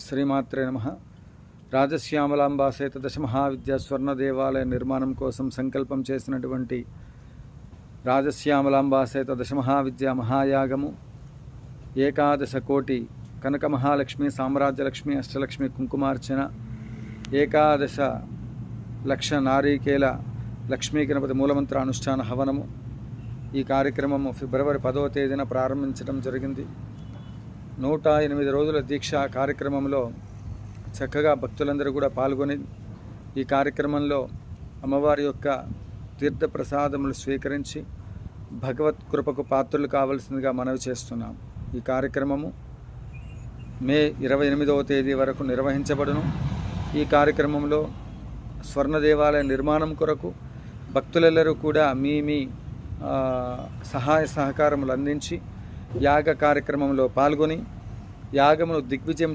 శ్రీమాత్రే నమః. రాజశ్యామలాంబ సహిత దశ మహావిద్యా స్వర్ణ దేవాలయ నిర్మాణం కోసం సంకల్పం చేసినటువంటి రాజశ్యామలాంబ సహిత దశ మహావిద్యా మహాయాగము ఏకాదశ కోటి కనక మహాలక్ష్మి సామ్రాజ్యలక్ష్మి అష్టలక్ష్మి కుంకుమార్చన ఏకాదశ లక్ష నారీకేల లక్ష్మీ గణపతి మూలమంత్ర అనుష్ఠాన హవనము ఈ కార్యక్రమము ఫిబ్రవరి 10వ తేదీన ప్రారంభించడం జరిగింది. 108 రోజుల దీక్ష కార్యక్రమంలో చక్కగా భక్తులందరూ కూడా పాల్గొని ఈ కార్యక్రమంలో అమ్మవారి యొక్క తీర్థ ప్రసాదములు స్వీకరించి భగవత్ కృపకు పాత్రలు కావాల్సిందిగా మనవి చేస్తున్నాం. ఈ కార్యక్రమము మే 28వ తేదీ వరకు నిర్వహించబడును. ఈ కార్యక్రమంలో స్వర్ణ దేవాలయ నిర్మాణం కొరకు భక్తులెల్లరూ కూడా మీ సహాయ సహకారములు అందించి యాగ కార్యక్రమంలో పాల్గొని యాగమును దిగ్విజయం